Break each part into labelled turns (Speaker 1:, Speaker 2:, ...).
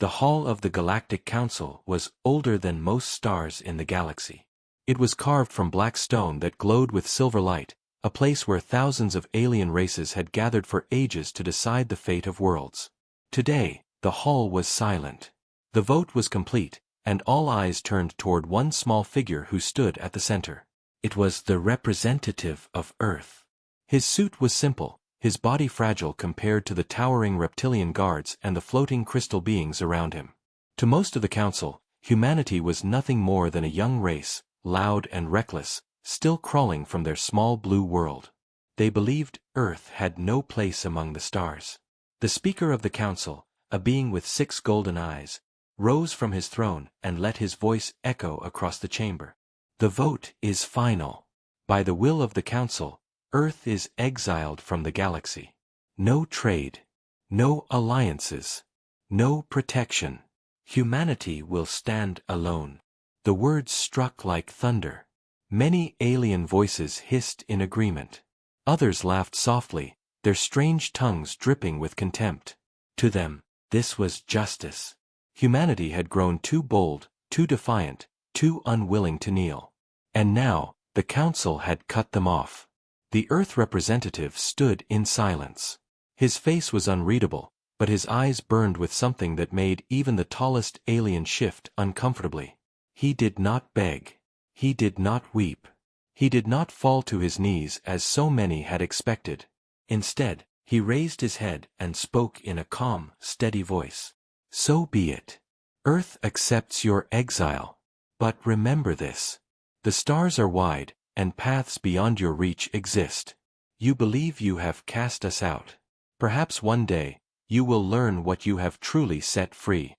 Speaker 1: The hall of the Galactic Council was older than most stars in the galaxy. It was carved from black stone that glowed with silver light, a place where thousands of alien races had gathered for ages to decide the fate of worlds. Today, the hall was silent. The vote was complete, and all eyes turned toward one small figure who stood at the center. It was the representative of Earth. His suit was simple, his body fragile compared to the towering reptilian guards and the floating crystal beings around him. To most of the council, humanity was nothing more than a young race, loud and reckless, still crawling from their small blue world. They believed Earth had no place among the stars. The Speaker of the Council, a being with 6 golden eyes, rose from his throne and let his voice echo across the chamber. The vote is final. By the will of the Council, Earth is exiled from the galaxy. No trade. No alliances. No protection. Humanity will stand alone. The words struck like thunder. Many alien voices hissed in agreement. Others laughed softly, their strange tongues dripping with contempt. To them, this was justice. Humanity had grown too bold, too defiant, too unwilling to kneel. And now, the council had cut them off. The Earth representative stood in silence. His face was unreadable, but his eyes burned with something that made even the tallest alien shift uncomfortably. He did not beg. He did not weep. He did not fall to his knees as so many had expected. Instead, he raised his head and spoke in a calm, steady voice. So be it. Earth accepts your exile. But remember this. The stars are wide, and paths beyond your reach exist. You believe you have cast us out. Perhaps one day, you will learn what you have truly set free.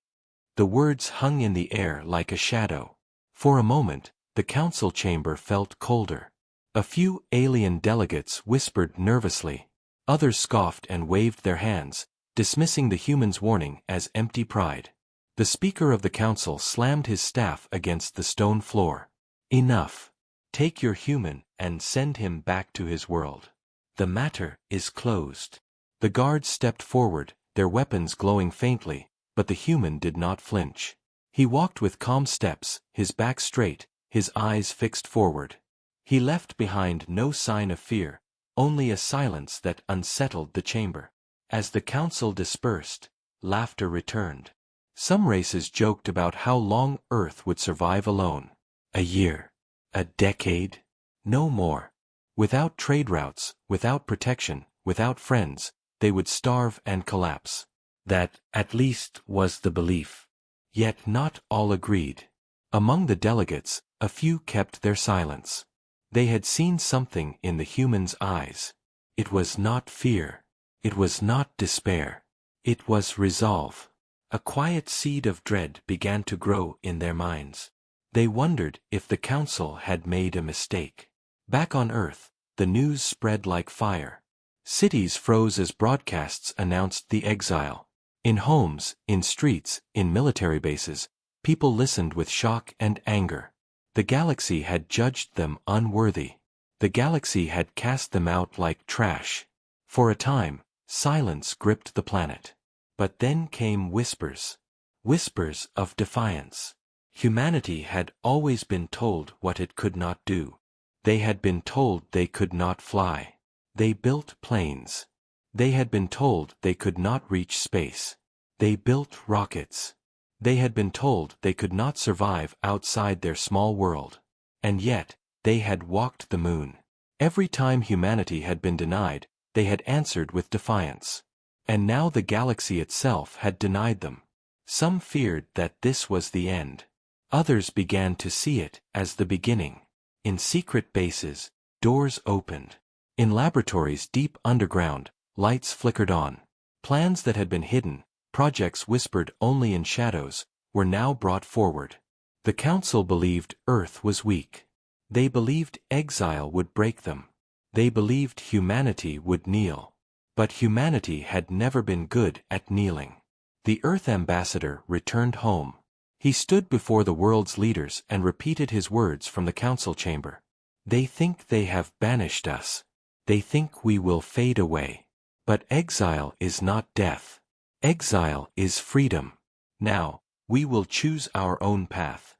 Speaker 1: The words hung in the air like a shadow. For a moment, the council chamber felt colder. A few alien delegates whispered nervously. Others scoffed and waved their hands, dismissing the humans' warning as empty pride. The Speaker of the Council slammed his staff against the stone floor. Enough. Take your human and send him back to his world. The matter is closed. The guards stepped forward, their weapons glowing faintly, but the human did not flinch. He walked with calm steps, his back straight, his eyes fixed forward. He left behind no sign of fear, only a silence that unsettled the chamber. As the council dispersed, laughter returned. Some races joked about how long Earth would survive alone. A year. A decade. No more. Without trade routes, without protection, without friends, they would starve and collapse. That, at least, was the belief. Yet not all agreed. Among the delegates, a few kept their silence. They had seen something in the humans' eyes. It was not fear. It was not despair. It was resolve. A quiet seed of dread began to grow in their minds. They wondered if the council had made a mistake. Back on Earth, the news spread like fire. Cities froze as broadcasts announced the exile. In homes, in streets, in military bases, people listened with shock and anger. The galaxy had judged them unworthy. The galaxy had cast them out like trash. For a time, silence gripped the planet. But then came whispers. Whispers of defiance. Humanity had always been told what it could not do. They had been told they could not fly. They built planes. They had been told they could not reach space. They built rockets. They had been told they could not survive outside their small world. And yet, they had walked the moon. Every time humanity had been denied, they had answered with defiance. And now the galaxy itself had denied them. Some feared that this was the end. Others began to see it as the beginning. In secret bases, doors opened. In laboratories deep underground, lights flickered on. Plans that had been hidden, projects whispered only in shadows, were now brought forward. The council believed Earth was weak. They believed exile would break them. They believed humanity would kneel. But humanity had never been good at kneeling. The Earth ambassador returned home. He stood before the world's leaders and repeated his words from the council chamber. They think they have banished us. They think we will fade away. But exile is not death. Exile is freedom. Now, we will choose our own path.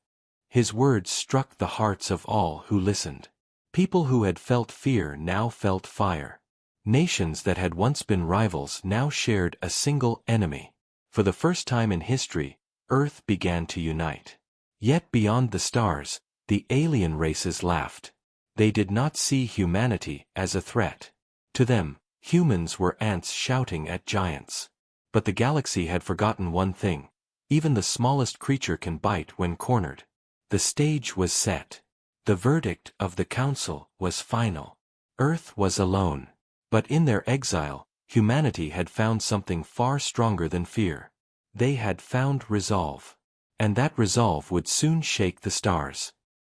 Speaker 1: His words struck the hearts of all who listened. People who had felt fear now felt fire. Nations that had once been rivals now shared a single enemy. For the first time in history, Earth began to unite. Yet beyond the stars, the alien races laughed. They did not see humanity as a threat. To them, humans were ants shouting at giants. But the galaxy had forgotten one thing. Even the smallest creature can bite when cornered. The stage was set. The verdict of the council was final. Earth was alone. But in their exile, humanity had found something far stronger than fear. They had found resolve. And that resolve would soon shake the stars.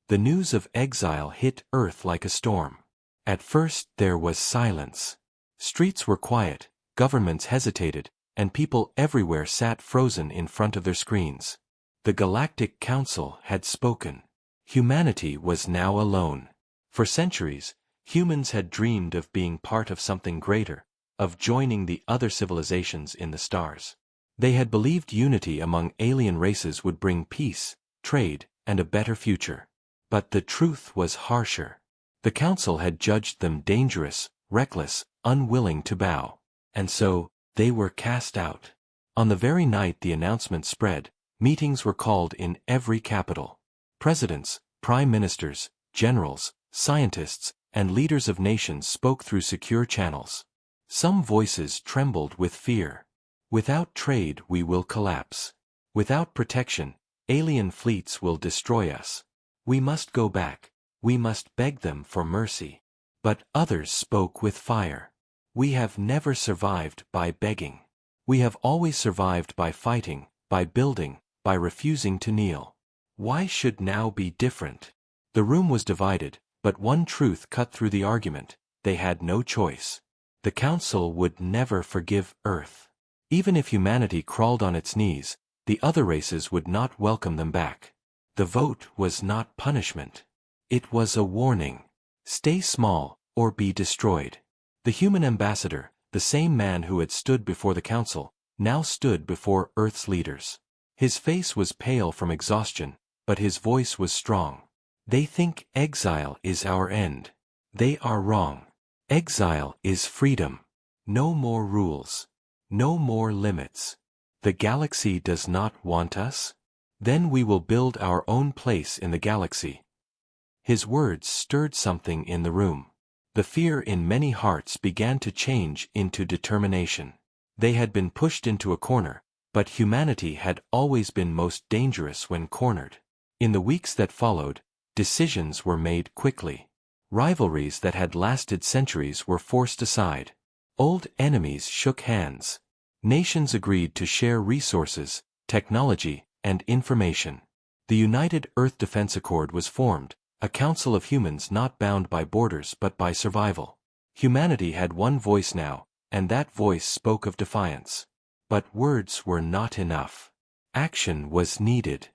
Speaker 1: The news of exile hit Earth like a storm. At first there was silence. Streets were quiet, governments hesitated, and people everywhere sat frozen in front of their screens. The Galactic Council had spoken. Humanity was now alone. For centuries, humans had dreamed of being part of something greater, of joining the other civilizations in the stars. They had believed unity among alien races would bring peace, trade, and a better future. But the truth was harsher. The Council had judged them dangerous, reckless, unwilling to bow. And so, they were cast out. On the very night the announcement spread, meetings were called in every capital. Presidents, prime ministers, generals, scientists, and leaders of nations spoke through secure channels. Some voices trembled with fear. Without trade we will collapse. Without protection, alien fleets will destroy us. We must go back. We must beg them for mercy. But others spoke with fire. We have never survived by begging. We have always survived by fighting, by building, by refusing to kneel. Why should now be different? The room was divided, but one truth cut through the argument: they had no choice. The Council would never forgive Earth. Even if humanity crawled on its knees, the other races would not welcome them back. The vote was not punishment. It was a warning. Stay small, or be destroyed. The human ambassador, the same man who had stood before the Council, now stood before Earth's leaders. His face was pale from exhaustion, but his voice was strong. They think exile is our end. They are wrong. Exile is freedom. No more rules. No more limits. The galaxy does not want us? Then we will build our own place in the galaxy. His words stirred something in the room. The fear in many hearts began to change into determination. They had been pushed into a corner, but humanity had always been most dangerous when cornered. In the weeks that followed, decisions were made quickly. Rivalries that had lasted centuries were forced aside. Old enemies shook hands. Nations agreed to share resources, technology, and information. The United Earth Defense Accord was formed, a council of humans not bound by borders but by survival. Humanity had one voice now, and that voice spoke of defiance. But words were not enough. Action was needed.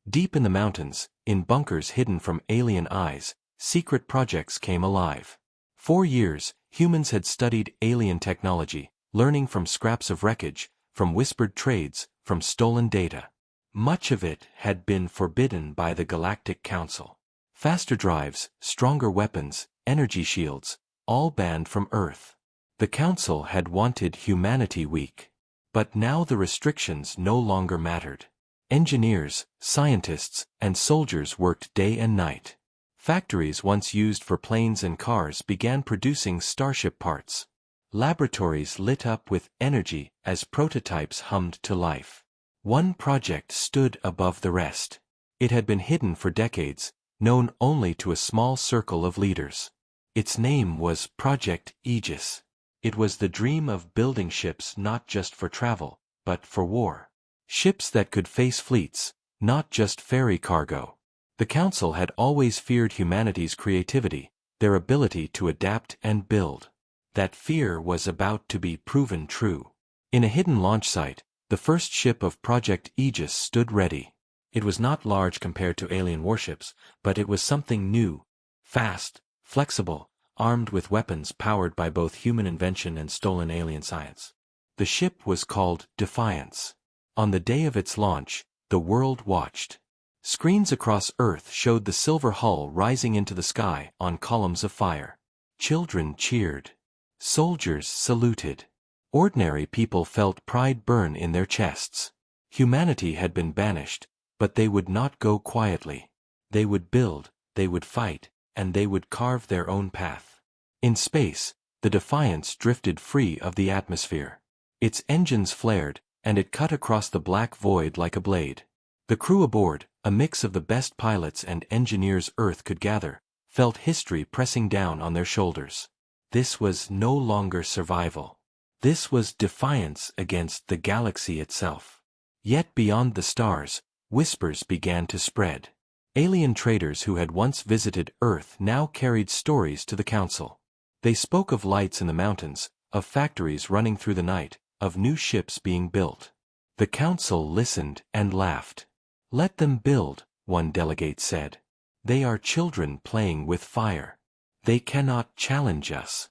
Speaker 1: Deep in the mountains, in bunkers hidden from alien eyes, secret projects came alive. For years, humans had studied alien technology, learning from scraps of wreckage, from whispered trades, from stolen data. Much of it had been forbidden by the Galactic Council. Faster drives, stronger weapons, energy shields, all banned from Earth. The Council had wanted humanity weak. But now the restrictions no longer mattered. Engineers, scientists, and soldiers worked day and night. Factories once used for planes and cars began producing starship parts. Laboratories lit up with energy as prototypes hummed to life. One project stood above the rest. It had been hidden for decades, known only to a small circle of leaders. Its name was Project Aegis. It was the dream of building ships not just for travel, but for war. Ships that could face fleets, not just ferry cargo. The Council had always feared humanity's creativity, their ability to adapt and build. That fear was about to be proven true. In a hidden launch site, the first ship of Project Aegis stood ready. It was not large compared to alien warships, but it was something new, fast, flexible, armed with weapons powered by both human invention and stolen alien science. The ship was called Defiance. On the day of its launch, the world watched. Screens across Earth showed the silver hull rising into the sky on columns of fire. Children cheered. Soldiers saluted. Ordinary people felt pride burn in their chests. Humanity had been banished, but they would not go quietly. They would build, they would fight, and they would carve their own path. In space, the Defiance drifted free of the atmosphere. Its engines flared, and it cut across the black void like a blade. The crew aboard, a mix of the best pilots and engineers Earth could gather, felt history pressing down on their shoulders. This was no longer survival. This was defiance against the galaxy itself. Yet beyond the stars, whispers began to spread. Alien traders who had once visited Earth now carried stories to the Council. They spoke of lights in the mountains, of factories running through the night, of new ships being built. The Council listened and laughed. "Let them build," one delegate said. "They are children playing with fire. They cannot challenge us."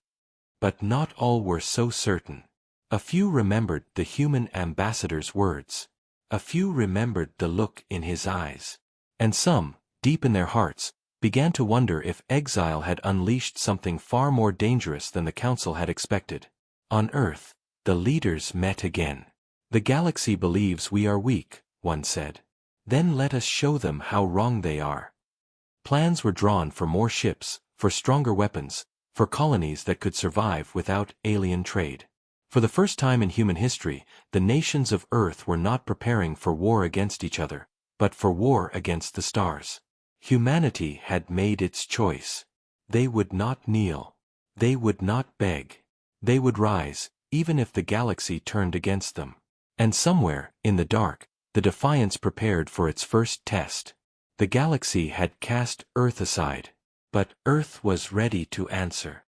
Speaker 1: But not all were so certain. A few remembered the human ambassador's words. A few remembered the look in his eyes. And some, deep in their hearts, began to wonder if exile had unleashed something far more dangerous than the Council had expected. On Earth, the leaders met again. "The galaxy believes we are weak," one said. "Then let us show them how wrong they are." Plans were drawn for more ships, for stronger weapons, for colonies that could survive without alien trade. For the first time in human history, the nations of Earth were not preparing for war against each other, but for war against the stars. Humanity had made its choice. They would not kneel. They would not beg. They would rise, even if the galaxy turned against them. And somewhere, in the dark, the Defiance prepared for its first test. The galaxy had cast Earth aside. But Earth was ready to answer.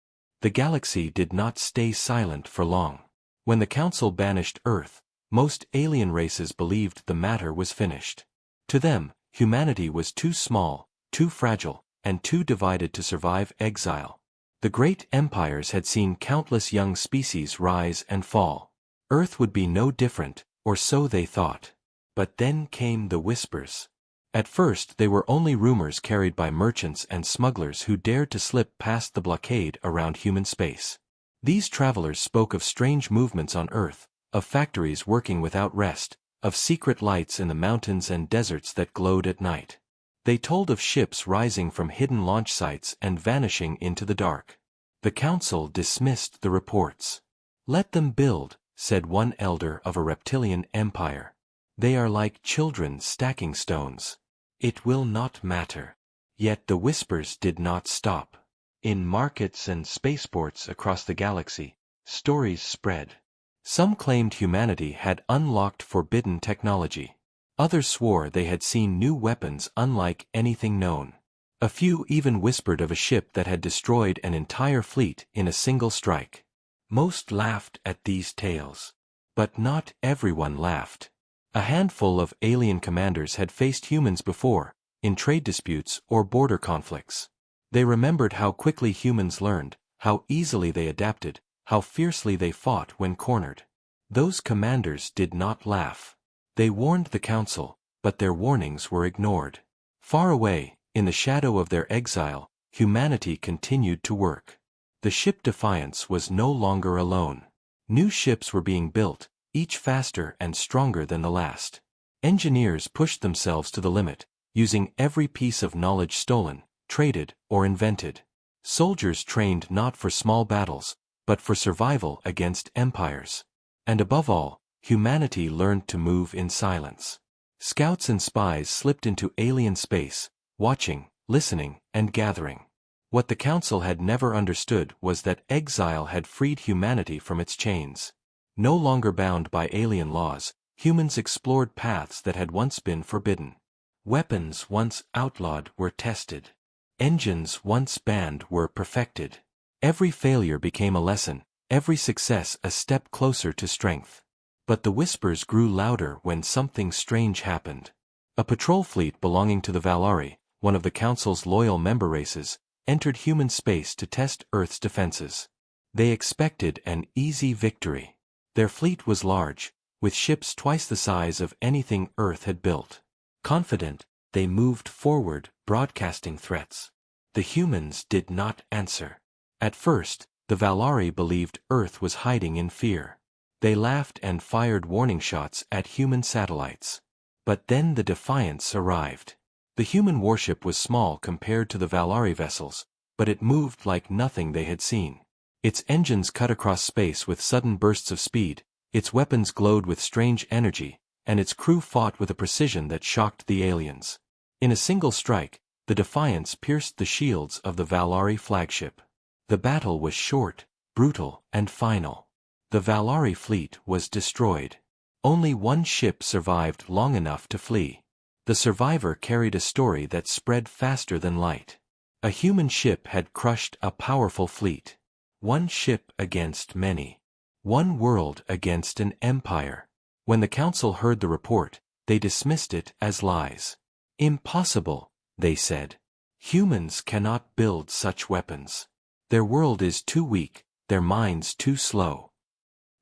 Speaker 1: The galaxy did not stay silent for long. When the Council banished Earth, most alien races believed the matter was finished. To them, humanity was too small, too fragile, and too divided to survive exile. The great empires had seen countless young species rise and fall. Earth would be no different, or so they thought. But then came the whispers. At first they were only rumors carried by merchants and smugglers who dared to slip past the blockade around human space. These travelers spoke of strange movements on Earth, of factories working without rest, of secret lights in the mountains and deserts that glowed at night. They told of ships rising from hidden launch sites and vanishing into the dark. The Council dismissed the reports. "Let them build," said one elder of a reptilian empire. "They are like children stacking stones. It will not matter." Yet the whispers did not stop. In markets and spaceports across the galaxy, stories spread. Some claimed humanity had unlocked forbidden technology. Others swore they had seen new weapons unlike anything known. A few even whispered of a ship that had destroyed an entire fleet in a single strike. Most laughed at these tales. But not everyone laughed. A handful of alien commanders had faced humans before, in trade disputes or border conflicts. They remembered how quickly humans learned, how easily they adapted, how fiercely they fought when cornered. Those commanders did not laugh. They warned the Council, but their warnings were ignored. Far away, in the shadow of their exile, humanity continued to work. The ship Defiance was no longer alone. New ships were being built, each faster and stronger than the last. Engineers pushed themselves to the limit, using every piece of knowledge stolen, traded, or invented. Soldiers trained not for small battles, but for survival against empires. And above all, humanity learned to move in silence. Scouts and spies slipped into alien space, watching, listening, and gathering. What the Council had never understood was that exile had freed humanity from its chains. No longer bound by alien laws, humans explored paths that had once been forbidden. Weapons once outlawed were tested. Engines once banned were perfected. Every failure became a lesson, every success a step closer to strength. But the whispers grew louder when something strange happened. A patrol fleet belonging to the Valari, one of the Council's loyal member races, entered human space to test Earth's defenses. They expected an easy victory. Their fleet was large, with ships twice the size of anything Earth had built. Confident, they moved forward, broadcasting threats. The humans did not answer. At first, the Valari believed Earth was hiding in fear. They laughed and fired warning shots at human satellites. But then the Defiance arrived. The human warship was small compared to the Valari vessels, but it moved like nothing they had seen. Its engines cut across space with sudden bursts of speed, its weapons glowed with strange energy, and its crew fought with a precision that shocked the aliens. In a single strike, the Defiance pierced the shields of the Valari flagship. The battle was short, brutal, and final. The Valari fleet was destroyed. Only one ship survived long enough to flee. The survivor carried a story that spread faster than light. A human ship had crushed a powerful fleet. One ship against many. One world against an empire. When the council heard the report, they dismissed it as lies. Impossible, they said. Humans cannot build such weapons. Their world is too weak, their minds too slow.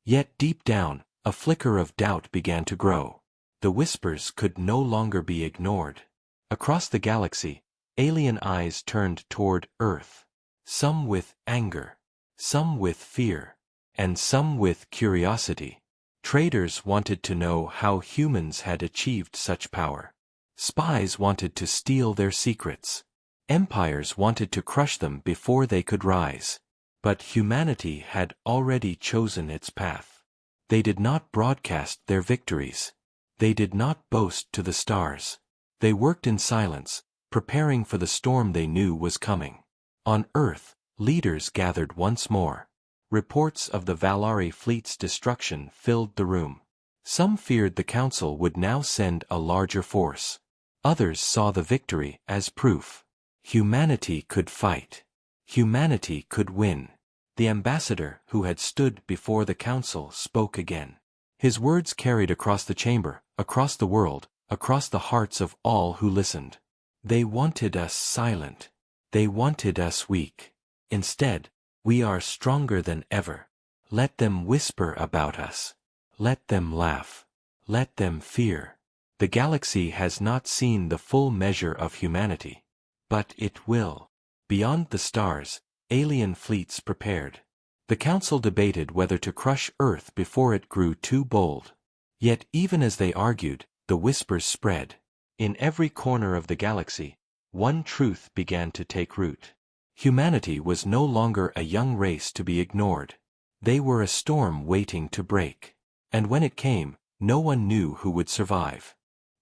Speaker 1: Yet deep down, a flicker of doubt began to grow. The whispers could no longer be ignored. Across the galaxy, alien eyes turned toward Earth. Some with anger, some with fear, and some with curiosity. Traders wanted to know how humans had achieved such power. Spies wanted to steal their secrets. Empires wanted to crush them before they could rise. But humanity had already chosen its path. They did not broadcast their victories. They did not boast to the stars. They worked in silence, preparing for the storm they knew was coming. On Earth, leaders gathered once more. Reports of the Valari fleet's destruction filled the room. Some feared the council would now send a larger force. Others saw the victory as proof. Humanity could fight. Humanity could win. The ambassador who had stood before the council spoke again. His words carried across the chamber, across the world, across the hearts of all who listened. They wanted us silent. They wanted us weak. Instead, we are stronger than ever. Let them whisper about us. Let them laugh. Let them fear. The galaxy has not seen the full measure of humanity. But it will. Beyond the stars, alien fleets prepared. The council debated whether to crush Earth before it grew too bold. Yet even as they argued, the whispers spread. In every corner of the galaxy, one truth began to take root. Humanity was no longer a young race to be ignored. They were a storm waiting to break. And when it came, no one knew who would survive.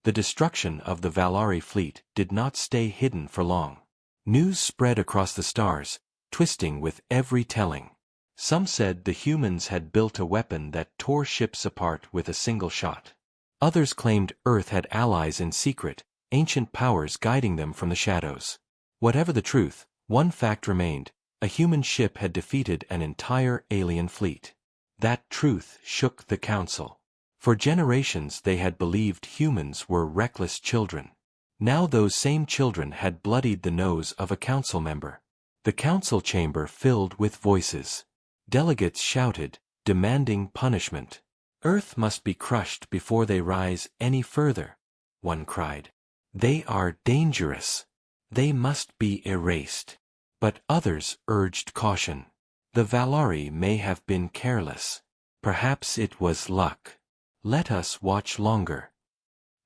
Speaker 1: The destruction of the Valari fleet did not stay hidden for long. News spread across the stars, twisting with every telling. Some said the humans had built a weapon that tore ships apart with a single shot. Others claimed Earth had allies in secret, ancient powers guiding them from the shadows. Whatever the truth, one fact remained: a human ship had defeated an entire alien fleet. That truth shook the council. For generations they had believed humans were reckless children. Now those same children had bloodied the nose of a council member. The council chamber filled with voices. Delegates shouted, demanding punishment. Earth must be crushed before they rise any further, one cried. They are dangerous. They must be erased. But others urged caution. The Valari may have been careless. Perhaps it was luck. Let us watch longer.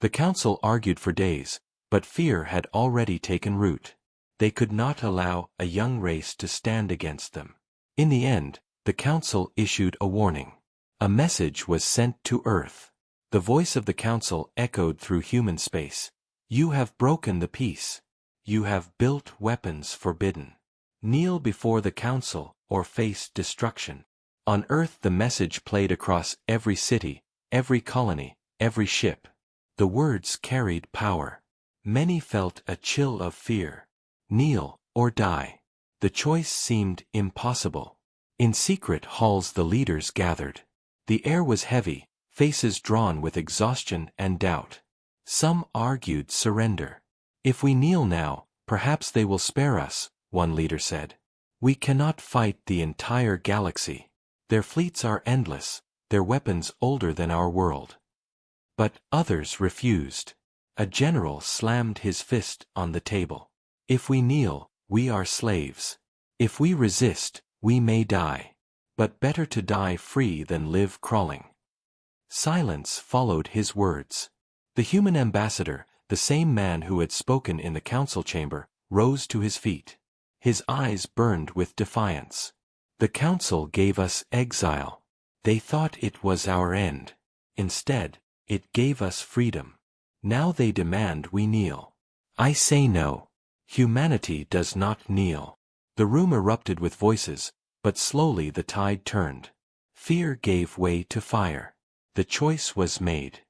Speaker 1: The council argued for days, but fear had already taken root. They could not allow a young race to stand against them. In the end, the council issued a warning. A message was sent to Earth. The voice of the council echoed through human space. You have broken the peace. You have built weapons forbidden. Kneel before the council or face destruction. On Earth the message played across every city, every colony, every ship. The words carried power. Many felt a chill of fear. Kneel or die. The choice seemed impossible. In secret halls the leaders gathered. The air was heavy, faces drawn with exhaustion and doubt. Some argued surrender. If we kneel now, perhaps they will spare us, one leader said. We cannot fight the entire galaxy. Their fleets are endless, their weapons older than our world. But others refused. A general slammed his fist on the table. If we kneel, we are slaves. If we resist, we may die. But better to die free than live crawling. Silence followed his words. The human ambassador, the same man who had spoken in the council chamber, rose to his feet. His eyes burned with defiance. The council gave us exile. They thought it was our end. Instead, it gave us freedom. Now they demand we kneel. I say no. Humanity does not kneel. The room erupted with voices, but slowly the tide turned. Fear gave way to fire. The choice was made.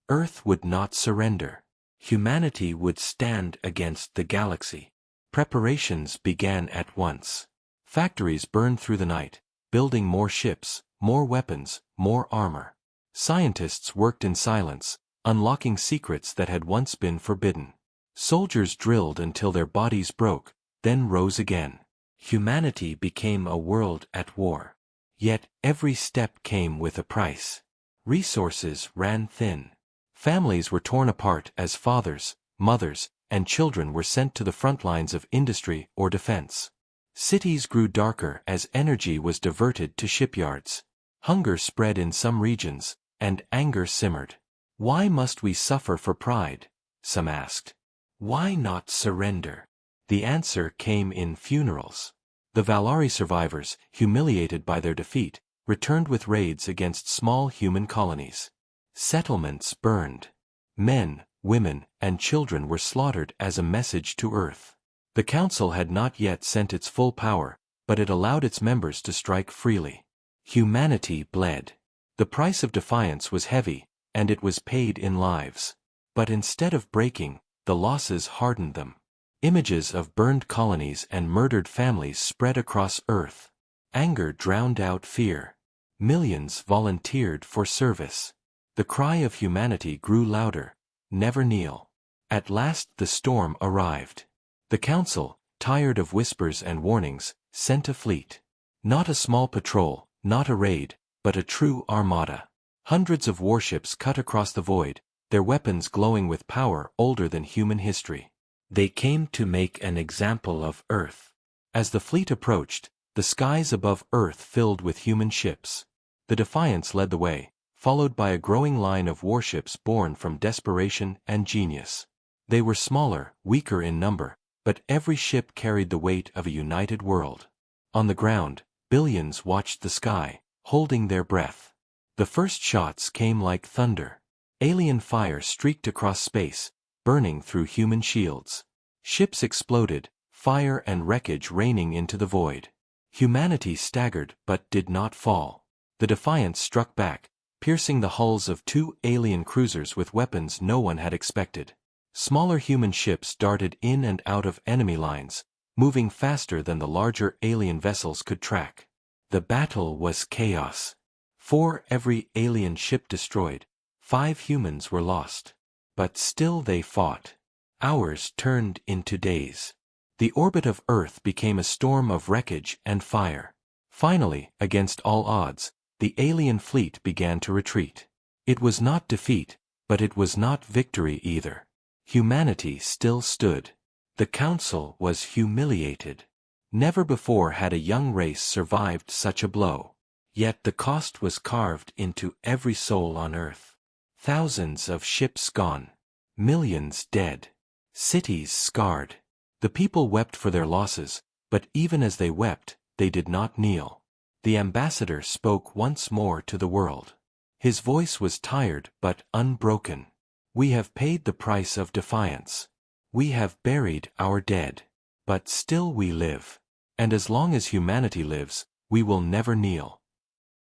Speaker 1: Earth would not surrender. Humanity would stand against the galaxy. Preparations began at once. Factories burned through the night, building more ships, more weapons, more armor. Scientists worked in silence, unlocking secrets that had once been forbidden. Soldiers drilled until their bodies broke, then rose again. Humanity became a world at war. Yet every step came with a price. Resources ran thin. Families were torn apart as fathers, mothers, and children were sent to the front lines of industry or defense. Cities grew darker as energy was diverted to shipyards. Hunger spread in some regions, and anger simmered. Why must we suffer for pride? Some asked. Why not surrender? The answer came in funerals. The Valari survivors, humiliated by their defeat, returned with raids against small human colonies. Settlements burned. Men, women, and children were slaughtered as a message to Earth. The Council had not yet sent its full power, but it allowed its members to strike freely. Humanity bled. The price of defiance was heavy, and it was paid in lives. But instead of breaking, the losses hardened them. Images of burned colonies and murdered families spread across Earth. Anger drowned out fear. Millions volunteered for service. The cry of humanity grew louder. Never kneel. At last the storm arrived. The Council, tired of whispers and warnings, sent a fleet. Not a small patrol, not a raid, but a true armada. Hundreds of warships cut across the void, their weapons glowing with power older than human history. They came to make an example of Earth. As the fleet approached, the skies above Earth filled with human ships. The Defiance led the way, followed by a growing line of warships born from desperation and genius. They were smaller, weaker in number, but every ship carried the weight of a united world. On the ground, billions watched the sky, holding their breath. The first shots came like thunder. Alien fire streaked across space, burning through human shields. Ships exploded, fire and wreckage raining into the void. Humanity staggered but did not fall. The Defiance struck back, piercing the hulls of 2 alien cruisers with weapons no one had expected. Smaller human ships darted in and out of enemy lines, moving faster than the larger alien vessels could track. The battle was chaos. For every alien ship destroyed, 5 humans were lost. But still they fought. Hours turned into days. The orbit of Earth became a storm of wreckage and fire. Finally, against all odds, the alien fleet began to retreat. It was not defeat, but it was not victory either. Humanity still stood. The Council was humiliated. Never before had a young race survived such a blow. Yet the cost was carved into every soul on Earth. Thousands of ships gone. Millions dead. Cities scarred. The people wept for their losses, but even as they wept, they did not kneel. The ambassador spoke once more to the world. His voice was tired but unbroken. We have paid the price of defiance. We have buried our dead. But still we live. And as long as humanity lives, we will never kneel.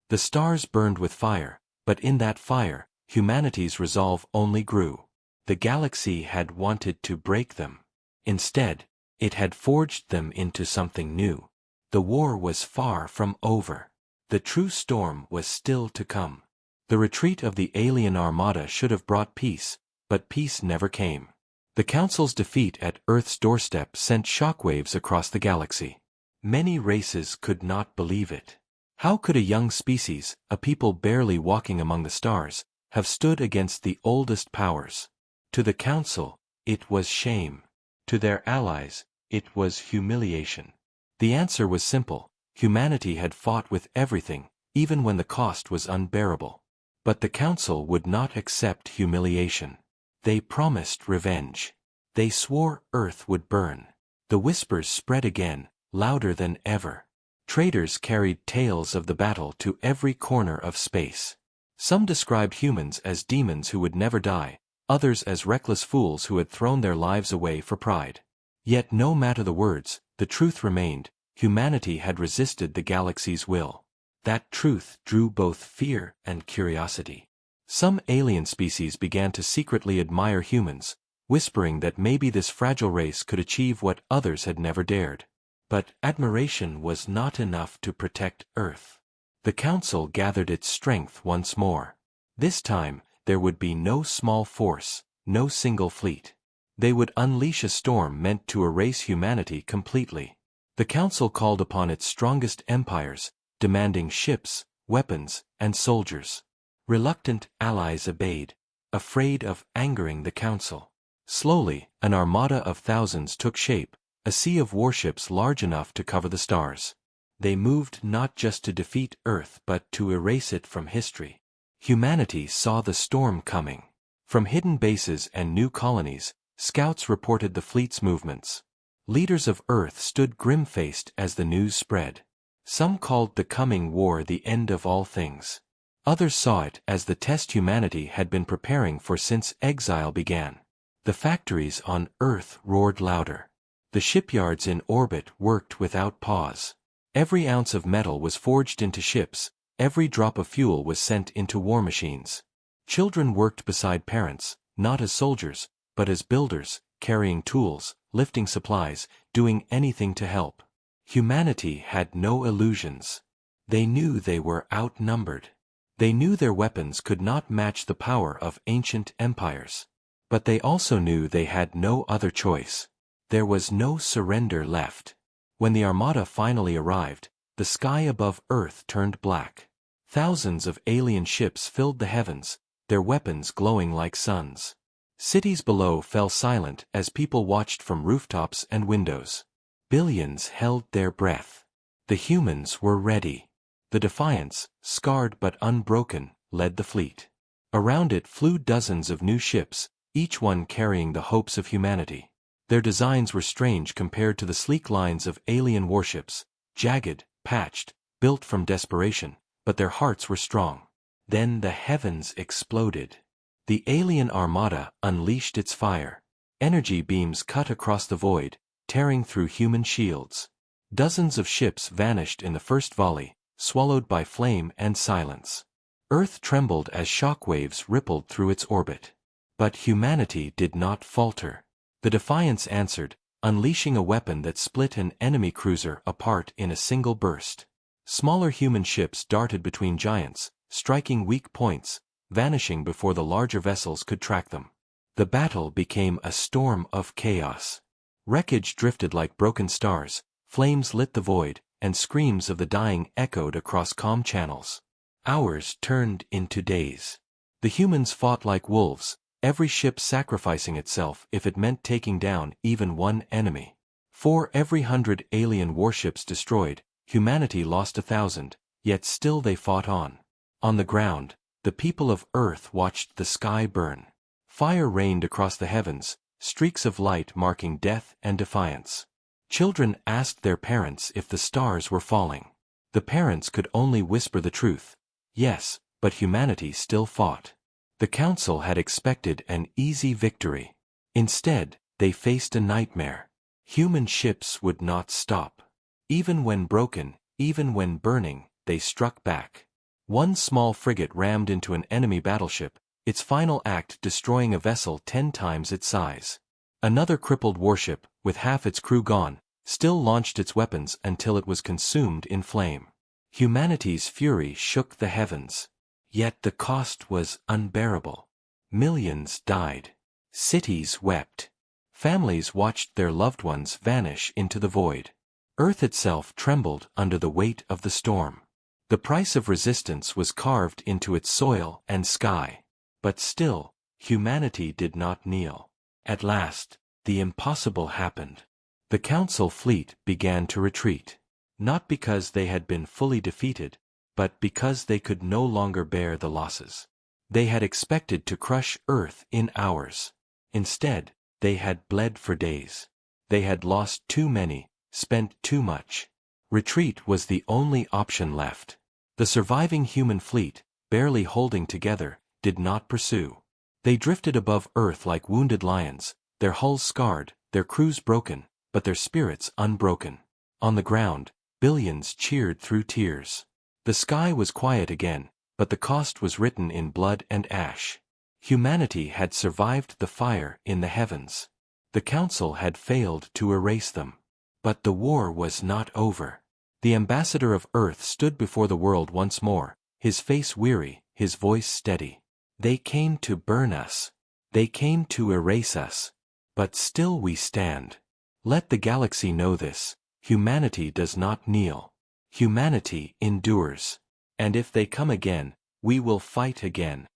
Speaker 1: The stars burned with fire, but in that fire, humanity's resolve only grew. The galaxy had wanted to break them. Instead, it had forged them into something new. The war was far from over. The true storm was still to come. The retreat of the alien armada should have brought peace, but peace never came. The Council's defeat at Earth's doorstep sent shockwaves across the galaxy. Many races could not believe it. How could a young species, a people barely walking among the stars, have stood against the oldest powers? To the Council, it was shame. To their allies, it was humiliation. The answer was simple: humanity had fought with everything, even when the cost was unbearable. But the Council would not accept humiliation. They promised revenge. They swore Earth would burn. The whispers spread again, louder than ever. Traitors carried tales of the battle to every corner of space. Some described humans as demons who would never die, others as reckless fools who had thrown their lives away for pride. Yet no matter the words, the truth remained: humanity had resisted the galaxy's will. That truth drew both fear and curiosity. Some alien species began to secretly admire humans, whispering that maybe this fragile race could achieve what others had never dared. But admiration was not enough to protect Earth. The Council gathered its strength once more. This time, there would be no small force, no single fleet. They would unleash a storm meant to erase humanity completely. The Council called upon its strongest empires, demanding ships, weapons, and soldiers. Reluctant allies obeyed, afraid of angering the Council. Slowly, an armada of thousands took shape, a sea of warships large enough to cover the stars. They moved not just to defeat Earth but to erase it from history. Humanity saw the storm coming. From hidden bases and new colonies, scouts reported the fleet's movements. Leaders of Earth stood grim-faced as the news spread. Some called the coming war the end of all things. Others saw it as the test humanity had been preparing for since exile began. The factories on Earth roared louder. The shipyards in orbit worked without pause. Every ounce of metal was forged into ships, every drop of fuel was sent into war machines. Children worked beside parents, not as soldiers, but as builders, carrying tools, lifting supplies, doing anything to help. Humanity had no illusions. They knew they were outnumbered. They knew their weapons could not match the power of ancient empires. But they also knew they had no other choice. There was no surrender left. When the armada finally arrived, the sky above Earth turned black. Thousands of alien ships filled the heavens, their weapons glowing like suns. Cities below fell silent as people watched from rooftops and windows. Billions held their breath. The humans were ready. The Defiance, scarred but unbroken, led the fleet. Around it flew dozens of new ships, each one carrying the hopes of humanity. Their designs were strange compared to the sleek lines of alien warships, jagged, patched, built from desperation, but their hearts were strong. Then the heavens exploded. The alien armada unleashed its fire. Energy beams cut across the void, tearing through human shields. Dozens of ships vanished in the first volley, swallowed by flame and silence. Earth trembled as shock waves rippled through its orbit. But humanity did not falter. The Defiance answered, unleashing a weapon that split an enemy cruiser apart in a single burst. Smaller human ships darted between giants, striking weak points, vanishing before the larger vessels could track them. The battle became a storm of chaos. Wreckage drifted like broken stars, flames lit the void, and screams of the dying echoed across calm channels. Hours turned into days. The humans fought like wolves, every ship sacrificing itself if it meant taking down even one enemy. For every 100 alien warships destroyed, humanity lost 1,000, yet still they fought on. On the ground, the people of Earth watched the sky burn. Fire rained across the heavens, streaks of light marking death and defiance. Children asked their parents if the stars were falling. The parents could only whisper the truth. Yes, but humanity still fought. The Council had expected an easy victory. Instead, they faced a nightmare. Human ships would not stop. Even when broken, even when burning, they struck back. One small frigate rammed into an enemy battleship, its final act destroying a vessel 10 times its size. Another crippled warship, with half its crew gone, still launched its weapons until it was consumed in flame. Humanity's fury shook the heavens. Yet the cost was unbearable. Millions died. Cities wept. Families watched their loved ones vanish into the void. Earth itself trembled under the weight of the storm. The price of resistance was carved into its soil and sky. But still, humanity did not kneel. At last, the impossible happened. The Council fleet began to retreat. Not because they had been fully defeated, but because they could no longer bear the losses. They had expected to crush Earth in hours. Instead, they had bled for days. They had lost too many, spent too much. Retreat was the only option left. The surviving human fleet, barely holding together, did not pursue. They drifted above Earth like wounded lions, their hulls scarred, their crews broken, but their spirits unbroken. On the ground, billions cheered through tears. The sky was quiet again, but the cost was written in blood and ash. Humanity had survived the fire in the heavens. The Council had failed to erase them. But the war was not over. The ambassador of Earth stood before the world once more, his face weary, his voice steady. They came to burn us. They came to erase us. But still we stand. Let the galaxy know this. Humanity does not kneel. Humanity endures. And if they come again, we will fight again.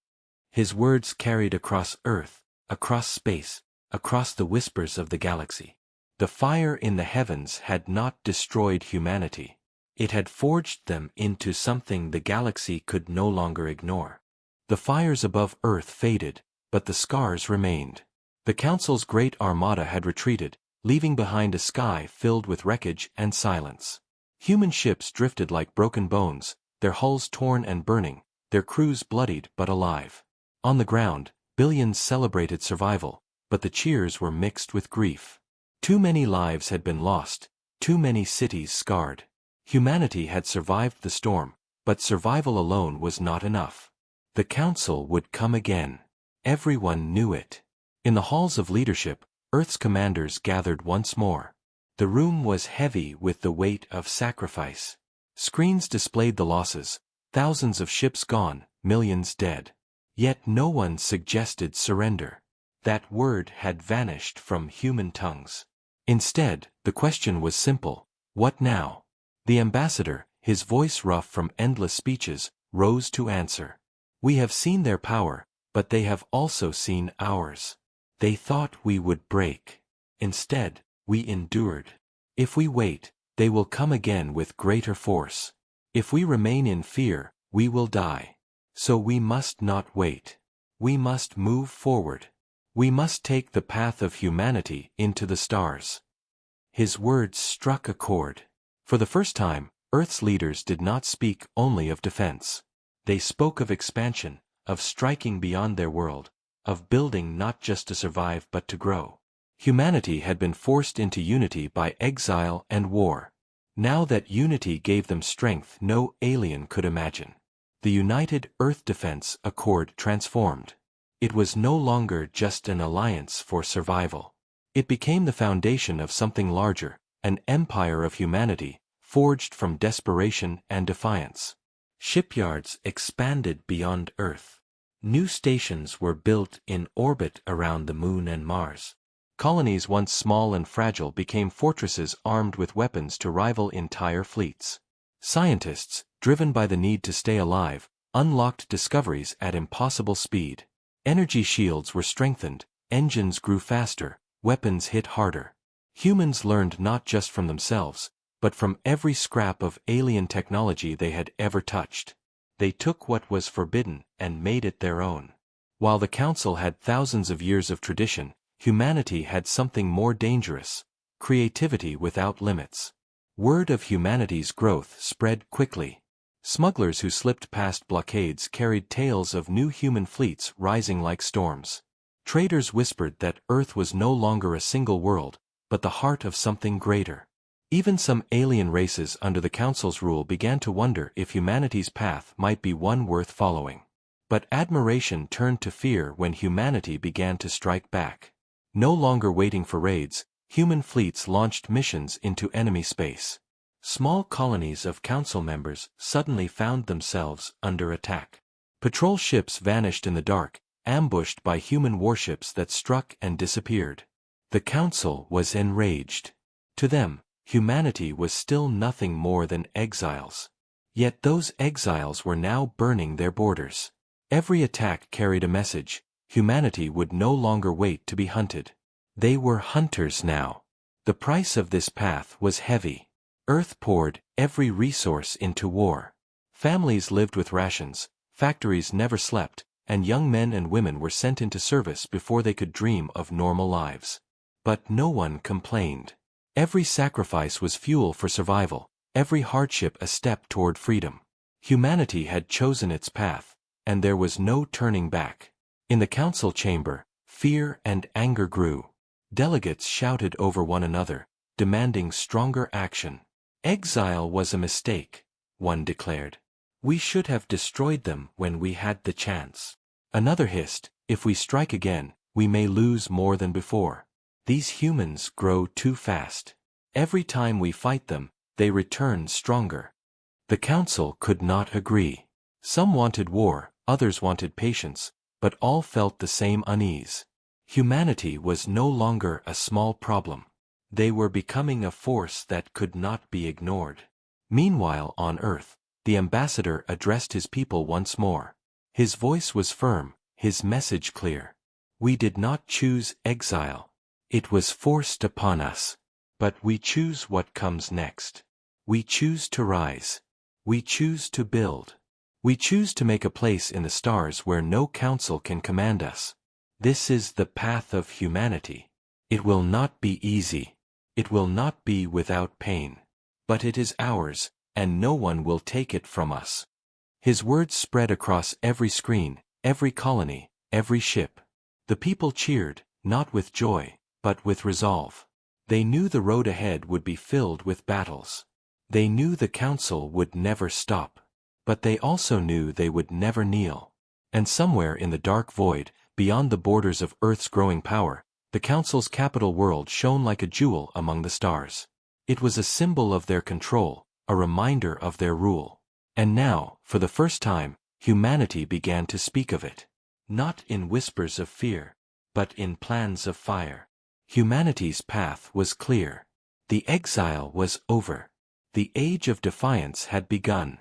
Speaker 1: His words carried across Earth, across space, across the whispers of the galaxy. The fire in the heavens had not destroyed humanity. It had forged them into something the galaxy could no longer ignore. The fires above Earth faded, but the scars remained. The Council's great armada had retreated, leaving behind a sky filled with wreckage and silence. Human ships drifted like broken bones, their hulls torn and burning, their crews bloodied but alive. On the ground, billions celebrated survival, but the cheers were mixed with grief. Too many lives had been lost, too many cities scarred. Humanity had survived the storm, but survival alone was not enough. The Council would come again. Everyone knew it. In the halls of leadership, Earth's commanders gathered once more. The room was heavy with the weight of sacrifice. Screens displayed the losses, thousands of ships gone, millions dead. Yet no one suggested surrender. That word had vanished from human tongues. Instead, the question was simple: what now? The ambassador, his voice rough from endless speeches, rose to answer. We have seen their power, but they have also seen ours. They thought we would break. Instead, we endured. If we wait, they will come again with greater force. If we remain in fear, we will die. So we must not wait. We must move forward. We must take the path of humanity into the stars. His words struck a chord. For the first time, Earth's leaders did not speak only of defense. They spoke of expansion, of striking beyond their world, of building not just to survive but to grow. Humanity had been forced into unity by exile and war. Now that unity gave them strength no alien could imagine. The United Earth Defense Accord transformed. It was no longer just an alliance for survival. It became the foundation of something larger, an empire of humanity, forged from desperation and defiance. Shipyards expanded beyond Earth. New stations were built in orbit around the Moon and Mars. Colonies once small and fragile became fortresses armed with weapons to rival entire fleets. Scientists, driven by the need to stay alive, unlocked discoveries at impossible speed. Energy shields were strengthened, engines grew faster, weapons hit harder. Humans learned not just from themselves, but from every scrap of alien technology they had ever touched. They took what was forbidden and made it their own. While the Council had thousands of years of tradition, humanity had something more dangerous: creativity without limits. Word of humanity's growth spread quickly. Smugglers who slipped past blockades carried tales of new human fleets rising like storms. Traders whispered that Earth was no longer a single world, but the heart of something greater. Even some alien races under the Council's rule began to wonder if humanity's path might be one worth following. But admiration turned to fear when humanity began to strike back. No longer waiting for raids, human fleets launched missions into enemy space. Small colonies of Council members suddenly found themselves under attack. Patrol ships vanished in the dark, ambushed by human warships that struck and disappeared. The Council was enraged. To them, humanity was still nothing more than exiles. Yet those exiles were now burning their borders. Every attack carried a message: humanity would no longer wait to be hunted. They were hunters now. The price of this path was heavy. Earth poured every resource into war. Families lived with rations, factories never slept, and young men and women were sent into service before they could dream of normal lives. But no one complained. Every sacrifice was fuel for survival, every hardship a step toward freedom. Humanity had chosen its path, and there was no turning back. In the council chamber, fear and anger grew. Delegates shouted over one another, demanding stronger action. Exile was a mistake, one declared. We should have destroyed them when we had the chance. Another hissed, if we strike again, we may lose more than before. These humans grow too fast. Every time we fight them, they return stronger. The council could not agree. Some wanted war, others wanted patience, but all felt the same unease. Humanity was no longer a small problem. They were becoming a force that could not be ignored. Meanwhile on Earth, the ambassador addressed his people once more. His voice was firm, his message clear. We did not choose exile. It was forced upon us. But we choose what comes next. We choose to rise. We choose to build. We choose to make a place in the stars where no council can command us. This is the path of humanity. It will not be easy. It will not be without pain. But it is ours, and no one will take it from us. His words spread across every screen, every colony, every ship. The people cheered, not with joy, but with resolve. They knew the road ahead would be filled with battles. They knew the council would never stop. But they also knew they would never kneel. And somewhere in the dark void, beyond the borders of Earth's growing power, the council's capital world shone like a jewel among the stars. It was a symbol of their control, a reminder of their rule. And now, for the first time, humanity began to speak of it. Not in whispers of fear, but in plans of fire. Humanity's path was clear. The exile was over. The age of defiance had begun.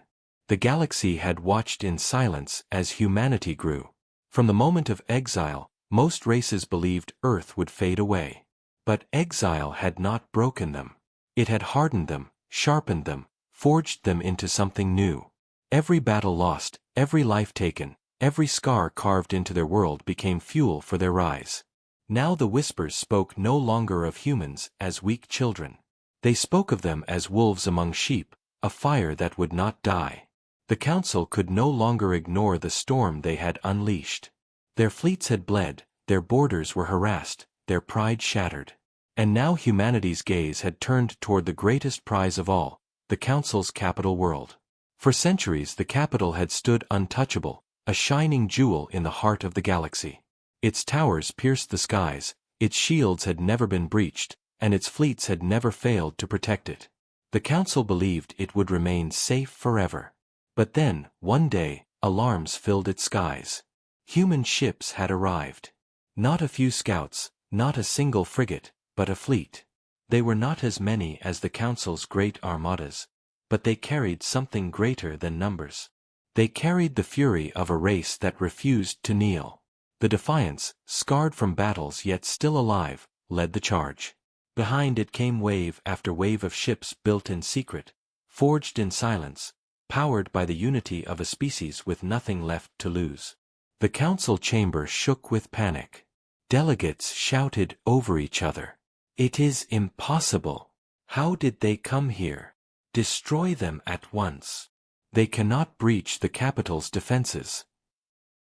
Speaker 1: The galaxy had watched in silence as humanity grew. From the moment of exile, most races believed Earth would fade away. But exile had not broken them. It had hardened them, sharpened them, forged them into something new. Every battle lost, every life taken, every scar carved into their world became fuel for their rise. Now the whispers spoke no longer of humans as weak children. They spoke of them as wolves among sheep, a fire that would not die. The council could no longer ignore the storm they had unleashed. Their fleets had bled, their borders were harassed, their pride shattered. And now humanity's gaze had turned toward the greatest prize of all, the council's capital world. For centuries the capital had stood untouchable, a shining jewel in the heart of the galaxy. Its towers pierced the skies, its shields had never been breached, and its fleets had never failed to protect it. The council believed it would remain safe forever. But then, one day, alarms filled its skies. Human ships had arrived. Not a few scouts, not a single frigate, but a fleet. They were not as many as the council's great armadas, but they carried something greater than numbers. They carried the fury of a race that refused to kneel. The Defiance, scarred from battles yet still alive, led the charge. Behind it came wave after wave of ships built in secret, forged in silence, powered by the unity of a species with nothing left to lose. The council chamber shook with panic. Delegates shouted over each other. It is impossible. How did they come here? Destroy them at once. They cannot breach the capital's defenses.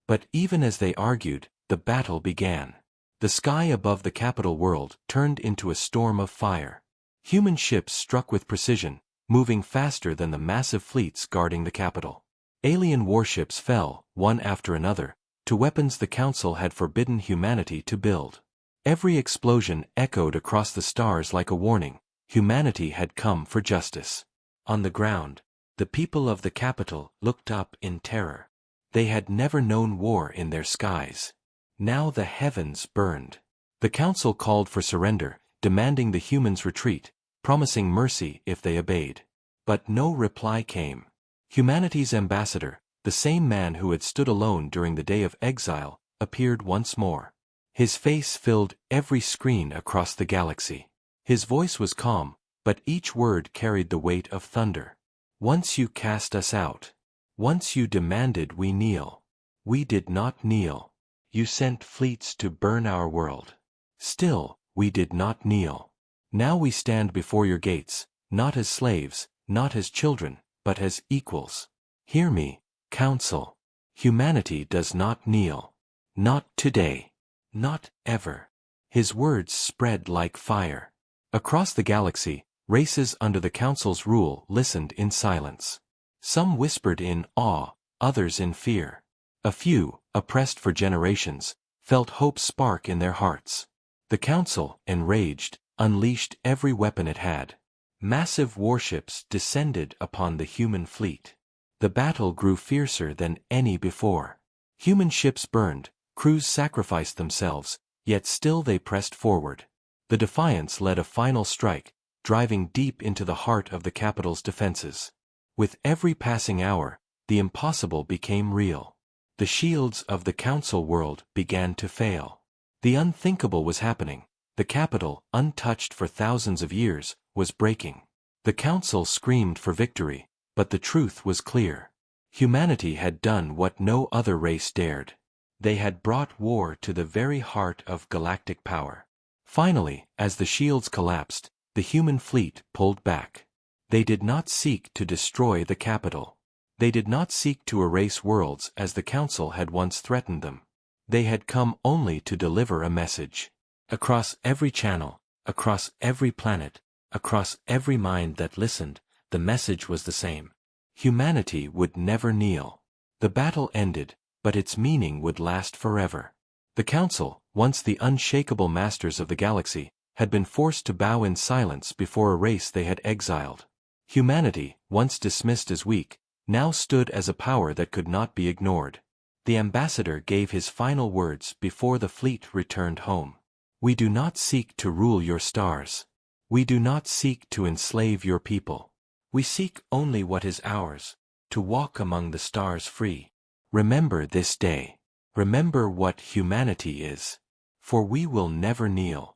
Speaker 1: But even as they argued, the battle began. The sky above the capital world turned into a storm of fire. Human ships struck with precision, moving faster than the massive fleets guarding the capital. Alien warships fell, one after another, to weapons the council had forbidden humanity to build. Every explosion echoed across the stars like a warning: humanity had come for justice. On the ground, the people of the capital looked up in terror. They had never known war in their skies. Now the heavens burned. The council called for surrender, demanding the humans retreat, promising mercy if they obeyed. But no reply came. Humanity's ambassador, the same man who had stood alone during the day of exile, appeared once more. His face filled every screen across the galaxy. His voice was calm, but each word carried the weight of thunder. Once you cast us out. Once you demanded we kneel. We did not kneel. You sent fleets to burn our world. Still, we did not kneel. Now we stand before your gates, not as slaves, not as children, but as equals. Hear me, Council. Humanity does not kneel. Not today. Not ever. His words spread like fire. Across the galaxy, races under the Council's rule listened in silence. Some whispered in awe, others in fear. A few, oppressed for generations, felt hope spark in their hearts. The Council, enraged, unleashed every weapon it had. Massive warships descended upon the human fleet. The battle grew fiercer than any before. Human ships burned, crews sacrificed themselves, yet still they pressed forward. The Defiance led a final strike, driving deep into the heart of the capital's defenses. With every passing hour, the impossible became real. The shields of the Council world began to fail. The unthinkable was happening. The capital, untouched for thousands of years, was breaking. The Council screamed for victory, but the truth was clear. Humanity had done what no other race dared. They had brought war to the very heart of galactic power. Finally, as the shields collapsed, the human fleet pulled back. They did not seek to destroy the capital. They did not seek to erase worlds as the Council had once threatened them. They had come only to deliver a message. Across every channel, across every planet, across every mind that listened, the message was the same. Humanity would never kneel. The battle ended, but its meaning would last forever. The Council, once the unshakable masters of the galaxy, had been forced to bow in silence before a race they had exiled. Humanity, once dismissed as weak, now stood as a power that could not be ignored. The ambassador gave his final words before the fleet returned home. We do not seek to rule your stars. We do not seek to enslave your people. We seek only what is ours, to walk among the stars free. Remember this day. Remember what humanity is. For we will never kneel.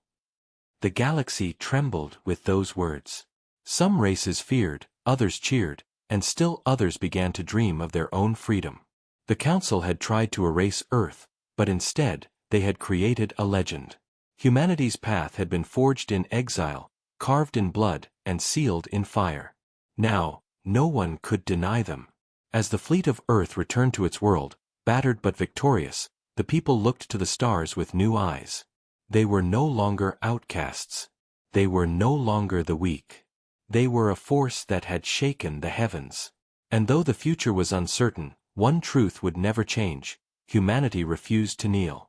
Speaker 1: The galaxy trembled with those words. Some races feared, others cheered, and still others began to dream of their own freedom. The Council had tried to erase Earth, but instead, they had created a legend. Humanity's path had been forged in exile, carved in blood, and sealed in fire. Now, no one could deny them. As the fleet of Earth returned to its world, battered but victorious, the people looked to the stars with new eyes. They were no longer outcasts. They were no longer the weak. They were a force that had shaken the heavens. And though the future was uncertain, one truth would never change: humanity refused to kneel.